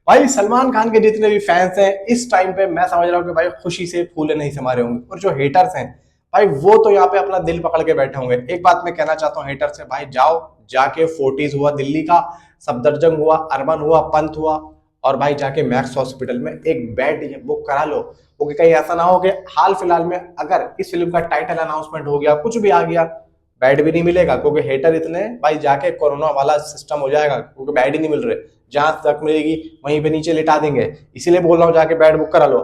भाई सलमान खान के जितने भी फैंस हैं इस टाइम पे मैं समझ रहा हूँ कि भाई खुशी से फूले नहीं समा रहे होंगे, और जो हेटर्स हैं भाई वो तो यहाँ पे अपना दिल पकड़ के बैठे होंगे। एक बात मैं कहना चाहता हूँ हेटर से, भाई जाओ जाके फोर्टिस हुआ दिल्ली का, सफदरजंग हुआ, अर्बन हुआ, पंथ हुआ, और भाई जाके मैक्स हॉस्पिटल में एक बेड बुक करा लो। क्योंकि कहीं ऐसा ना हो कि हाल फिलहाल में अगर इस फिल्म का टाइटल अनाउंसमेंट हो गया, कुछ भी आ गया, बेड भी नहीं मिलेगा, क्योंकि हेटर इतने, भाई जाके कोरोना वाला सिस्टम हो जाएगा, क्योंकि बेड ही नहीं मिल रहे, जहां तक मिलेगी वहीं पे नीचे लिटा देंगे। इसीलिए बोल रहा हूँ जाके बेड बुक करा लो।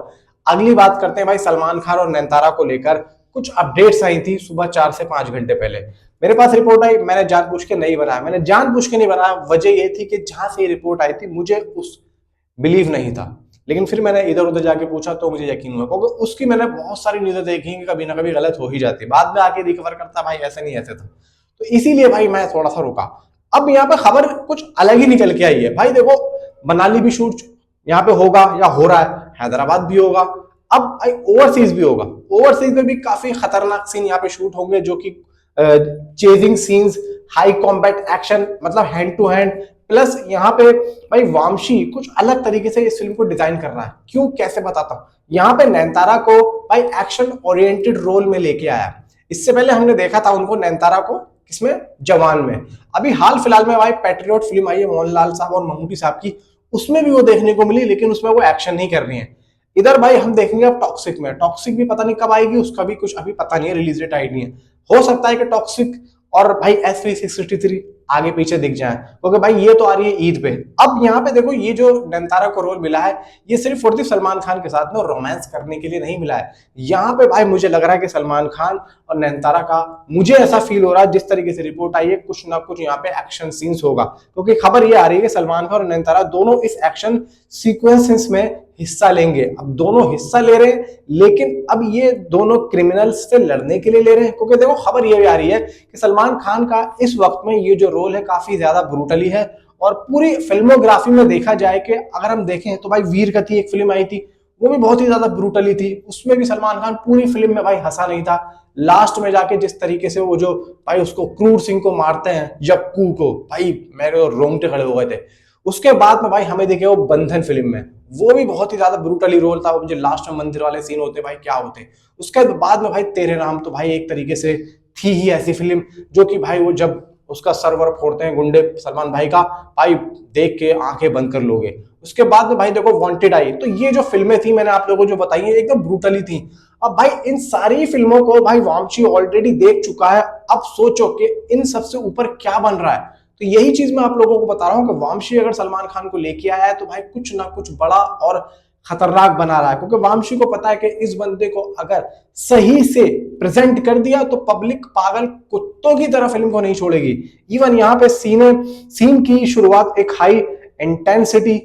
अगली बात करते हैं भाई सलमान खान और नयनतारा को लेकर। कुछ अपडेट्स आई थी सुबह 4 से 5 घंटे पहले, मेरे पास रिपोर्ट आई, मैंने जानबूझ के नहीं बनाया, मैंने जानबूझ के नहीं बनाया। वजह ये थी कि जहां से ये रिपोर्ट आई थी मुझे उस बिलीव नहीं था, लेकिन फिर मैंने इधर उधर जाके पूछा तो मुझे यकीन हुआ, क्योंकि उसकी मैंने बहुत सारी न्यूज़ें देखी कि कभी ना कभी गलत हो ही जाती, बाद में आके रिकवर करता भाई ऐसे नहीं ऐसे था। तो इसीलिए भाई मैं थोड़ा सा रुका। अब यहाँ पे खबर कुछ अलग ही निकल के आई है भाई। देखो मनाली भी शूट यहाँ पे होगा या हो रहा है, हैदराबाद भी होगा, अब ओवरसीज भी होगा। ओवरसीज में भी काफी खतरनाक सीन यहाँ पे शूट होंगे, जो कि chasing scenes, high combat action, मतलब हैंड टू हैंड। प्लस यहाँ पे भाई वामशी कुछ अलग तरीके से इस फिल्म को डिजाइन कर रहा है। क्यों, कैसे बताता हूँ। यहाँ पे नयनतारा को भाई एक्शन ओरिएंटेड रोल में लेके आया। इससे पहले हमने देखा था उनको नयनतारा को किसमें, जवान में। अभी हाल फिलहाल में भाई पैट्रियोट फिल्म आई है मोहनलाल साहब और ममूटी साहब की, उसमें भी वो देखने को मिली, लेकिन उसमें वो एक्शन नहीं कर रही है। इधर भाई हम देखेंगे अब टॉक्सिक में, टॉक्सिक भी पता नहीं कब आएगी, उसका भी कुछ अभी पता नहीं है, रिलीज डेट आई नहीं है। हो सकता है कि टॉक्सिक और भाई S363 आगे पीछे दिख जाए, क्योंकि भाई ये तो आ रही है ईद पे। अब यहाँ पे देखो ये जो नयनतारा को रोल मिला है, ये सिर्फ और सिर्फ सलमान खान के साथ में रोमांस करने के लिए नहीं मिला है। यहाँ पे भाई मुझे लग रहा है कि सलमान खान और नयनतारा का, मुझे ऐसा फील हो रहा है जिस तरीके से रिपोर्ट आई है, कुछ ना कुछ यहाँ पे एक्शन सीन्स होगा। क्योंकि खबर ये आ रही है कि सलमान खान और नयनतारा दोनों इस एक्शन सीक्वेंसेस में हिस्सा लेंगे। अब दोनों हिस्सा ले रहे हैं, लेकिन अब ये दोनों क्रिमिनल्स से लड़ने के लिए ले रहे हैं। क्योंकि देखो खबर ये भी आ रही है कि सलमान खान का इस वक्त में ये जो रोल है काफी ज्यादा ब्रूटली है। और पूरी फिल्मोग्राफी में देखा जाए कि अगर हम देखें तो भाई वीर गति एक फिल्म आई थी, वो भी बहुत ही ज्यादा ब्रूटली थी, उसमें भी सलमान खान पूरी फिल्म में भाई हंसा नहीं था। लास्ट में जाके जिस तरीके से वो जो भाई उसको क्रूर सिंह को मारते हैं, यक्कू को, भाई मेरे रोंगटे खड़े हो गए थे। उसके बाद में भाई हमें देखे वो बंधन फिल्म में, वो भी बहुत ही ज्यादा ब्रूटली रोल था। वो जो लास्ट में मंदिर वाले सीन होते भाई क्या होते। उसके बाद में भाई तेरे नाम तो भाई एक तरीके से थी ही ऐसी फिल्म, जो कि भाई वो जब उसका सर्वर फोड़ते हैं गुंडे सलमान भाई का, भाई देख के आंखें बंद कर लोगे। उसके बाद में भाई देखो वांटेड आई। तो ये जो फिल्में थी मैंने आप लोगों को जो बताई है एकदम ब्रूटली थी। अब भाई इन सारी फिल्मों को भाई वामची ऑलरेडी देख चुका है। अब सोचो कि इन सबसे ऊपर क्या बन रहा है। तो यही चीज मैं आप लोगों को बता रहा हूं कि वामशी अगर सलमान खान को लेके आया है तो भाई कुछ ना कुछ बड़ा और खतरनाक बना रहा है। क्योंकि वामशी को पता है कि इस बंदे को अगर सही से प्रेजेंट कर दिया तो पब्लिक पागल कुत्तों की तरह फिल्म को नहीं छोड़ेगी। इवन यहाँ पे सीन की शुरुआत एक हाई इंटेंसिटी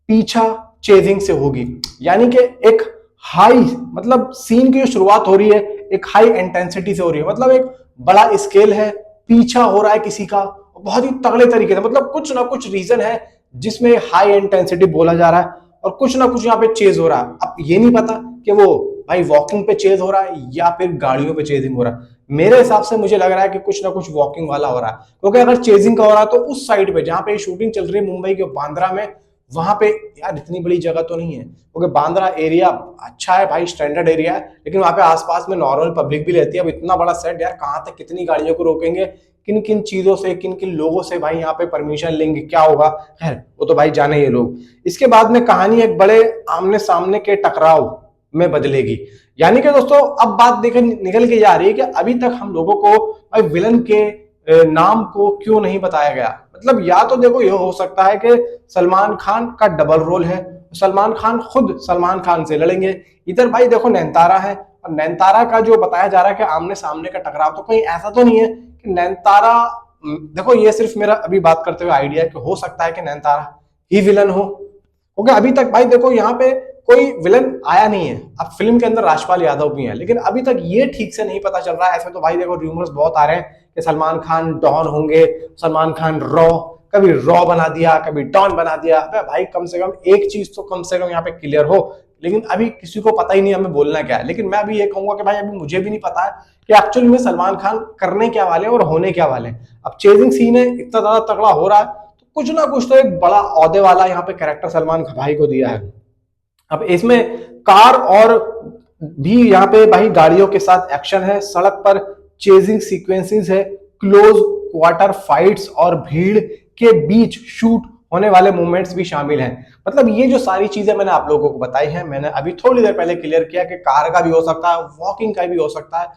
पीछा चेजिंग से होगी, यानी कि एक हाई, मतलब सीन की जो शुरुआत हो रही है एक हाई इंटेंसिटी से हो रही है, मतलब एक बड़ा स्केल है, पीछा हो रहा है किसी का बहुत ही तगड़े तरीके से, मतलब कुछ ना कुछ रीजन है जिसमें हाई इंटेंसिटी बोला जा रहा है, और कुछ ना कुछ यहाँ पे चेज हो रहा है। अब ये नहीं पता कि वो भाई वॉकिंग पे चेज हो रहा है या फिर गाड़ियों पे चेजिंग हो रहा है। मेरे हिसाब से मुझे लग रहा है कि कुछ ना कुछ वॉकिंग वाला हो रहा है, क्योंकि अगर चेजिंग का हो रहा है तो उस साइड पे जहां पे शूटिंग चल रही है मुंबई के बांद्रा में, वहां पे यार इतनी बड़ी जगह तो नहीं है, क्योंकि बांद्रा एरिया अच्छा है भाई, स्टैंडर्ड एरिया है, लेकिन वहां पे आसपास में नॉर्मल पब्लिक भी रहती है। अब इतना बड़ा सेट यार कहां तक कितनी गाड़ियों को रोकेंगे, किन किन चीजों से, किन किन लोगों से भाई यहाँ पे परमिशन लेंगे, क्या होगा, खैर वो तो भाई जाने ये लोग। इसके बाद में कहानी एक बड़े आमने सामने के टकराव में बदलेगी। यानी कि दोस्तों अब बात देखे निकल के जा रही है कि अभी तक हम लोगों को भाई विलन के नाम को क्यों नहीं बताया गया। मतलब या तो देखो ये हो सकता है कि सलमान खान का डबल रोल है, सलमान खान खुद सलमान खान से लड़ेंगे। इधर भाई देखो नयनतारा है, और नयनतारा का जो बताया जा रहा है कि आमने सामने का टकराव, तो कहीं ऐसा तो नहीं है कि नयनतारा, देखो ये सिर्फ मेरा अभी बात करते हुए आइडिया है कि हो सकता है कि नयनतारा ही विलन हो, क्योंकि अभी तक भाई देखो यहाँ पे कोई विलन आया नहीं है। अब फिल्म के अंदर राजपाल यादव भी है, लेकिन अबी तक ये ठीक से नहीं पता चल रहा है। ऐसे तो भाई देखो र्यूमर्स बहुत आ रहे हैं कि सलमान खान डॉन होंगे, सलमान खान रॉ, कभी रॉ बना दिया कभी डॉन बना दिया। अबे भाई कम से कम एक चीज तो कम से कम यहाँ पे क्लियर हो लेकिन अभी किसी को पता ही नहीं हमें बोलना क्या है। लेकिन मैं अभी ये कहूंगा कि भाई अभी मुझे भी नहीं पता है कि एक्चुअली में सलमान खान करने क्या वाले हैं और होने क्या वाले हैं। अब चेजिंग सीन है, इतना ज्यादा तगड़ा हो रहा है तो कुछ ना कुछ तो एक बड़ा औहदे वाला यहाँ पे कैरेक्टर सलमान भाई को दिया है। अब इसमें कार और भी यहाँ पे भाई गाड़ियों के साथ एक्शन है, सड़क पर चेजिंग सीक्वेंसेस है, क्लोज क्वार्टर फाइट्स और भीड़ के बीच शूट होने वाले मूवमेंट्स भी शामिल हैं। मतलब ये जो सारी चीजें मैंने आप लोगों को बताई हैं, मैंने अभी थोड़ी देर पहले क्लियर किया कि कार का भी हो सकता है, वॉकिंग का भी हो सकता है,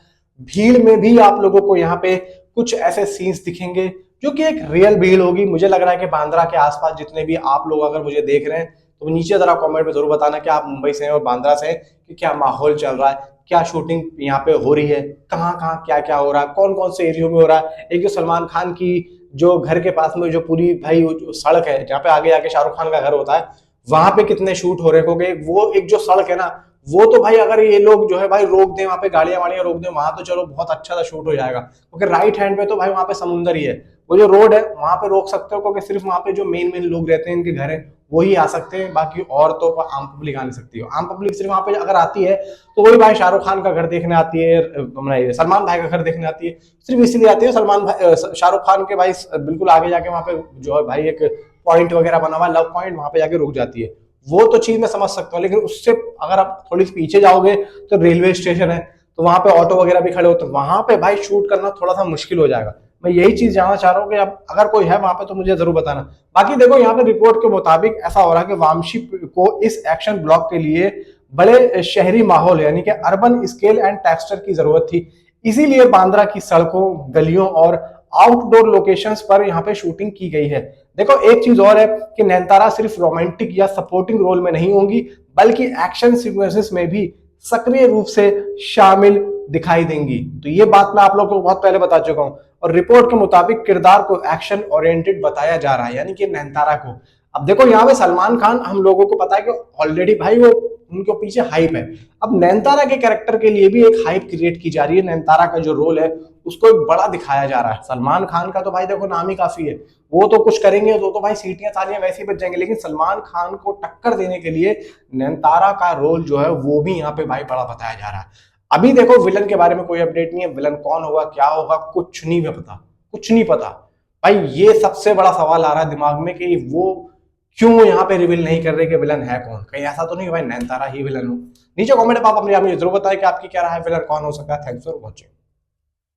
भीड़ में भी आप लोगों को यहाँ पे कुछ ऐसे सीन्स दिखेंगे जो कि एक रियल भीड़ होगी। मुझे लग रहा है कि बांद्रा के आसपास जितने भी आप लोग अगर मुझे देख रहे हैं तो नीचे जरा कमेंट में जरूर बताना कि आप मुंबई से हैं और बांद्रा से हैं, कि क्या माहौल चल रहा है, क्या शूटिंग यहाँ पे हो रही है, कहाँ कहाँ क्या क्या हो रहा है, कौन कौन से एरियो में हो रहा है। एक जो सलमान खान की जो घर के पास में जो पूरी भाई सड़क है जहाँ पे आगे आके शाहरुख खान का घर होता है, वहां पे कितने शूट हो रहे होंगे। वो एक जो सड़क है ना, वो तो भाई अगर ये लोग जो है भाई रोक दें, वहां पे गाड़ियां वाड़ियां रोक दें, वहां तो चलो बहुत अच्छा सा शूट हो जाएगा, क्योंकि राइट हैंड पे तो भाई वहां पे समुंदर ही है। वो जो रोड है वहां पे रोक सकते हो, क्योंकि सिर्फ वहां पे जो मेन मेन लोग रहते हैं, इनके घर है, वही आ सकते हैं, बाकी और तो आम पब्लिक आ नहीं सकती हो। आम पब्लिक सिर्फ वहां पे अगर आती है तो वही भाई शाहरुख खान का घर देखने आती है, सलमान भाई का घर देखने आती है, सिर्फ इसलिए आती है। सलमान भाई शाहरुख खान के भाई बिल्कुल आगे जाके वहां पे जो है भाई एक पॉइंट वगैरह बना हुआ, लव पॉइंट, वहां पे जाके रुक जाती है। वो तो चीज मैं समझ सकता हूँ, लेकिन उससे अगर आप थोड़ी पीछे जाओगे तो रेलवे स्टेशन है, तो वहां पे ऑटो वगैरह भी खड़े होते हैं, वहां पे भाई शूट करना थोड़ा सा मुश्किल हो जाएगा। मैं यही चीज जानना चाह रहा हूँ कि अब अगर कोई है वहां पे तो मुझे जरूर बताना। बाकी देखो यहाँ पे रिपोर्ट के मुताबिक ऐसा हो रहा है कि वामशी को इस एक्शन ब्लॉक के लिए बड़े शहरी माहौल यानी कि अर्बन स्केल एंड टेक्सचर की जरूरत थी, इसीलिए बांद्रा की सड़कों, गलियों और आउटडोर लोकेशंस पर यहाँ पे शूटिंग की गई है। देखो एक चीज और है कि नयनतारा सिर्फ रोमांटिक या सपोर्टिंग रोल में नहीं होंगी, बल्कि एक्शन सीक्वेंसेस में भी सक्रिय रूप से शामिल दिखाई देंगी। तो ये बात मैं आप लोगों को बहुत पहले बता चुका हूं। और रिपोर्ट के मुताबिक किरदार को एक्शन ओरिएंटेड बताया जा रहा है, यानी कि नयनतारा को। अब देखो यहाँ पे सलमान खान हम लोगों को पता है कि ऑलरेडी भाई वो उनके पीछे हाइप है। अब नयनतारा के कैरेक्टर के लिए भी एक हाइप क्रिएट की जा रही है, नयनतारा का जो रोल है उसको एक बड़ा दिखाया जा रहा है। सलमान खान का तो भाई देखो नाम ही काफी है, वो तो कुछ करेंगे तो भाई सीटियां तालियां वैसे ही बच जाएंगे, लेकिन सलमान खान को टक्कर देने के लिए नयनतारा का रोल जो है वो भी यहाँ पे भाई बड़ा बताया जा रहा है। अभी देखो विलन के बारे में कोई अपडेट नहीं है, विलन कौन होगा क्या होगा कुछ नहीं पता, कुछ नहीं पता भाई। ये सबसे बड़ा सवाल आ रहा है दिमाग में कि वो क्यों यहाँ पे रिवील नहीं कर रहे कि विलन है कौन। कहीं ऐसा तो नहीं भाई नयनतारा ही विलन हो। नीचे कमेंट में आप अपने आप मुझे जरूर बताएं कि आपकी क्या राय है, विलन कौन हो सकता है। Thanks for watching.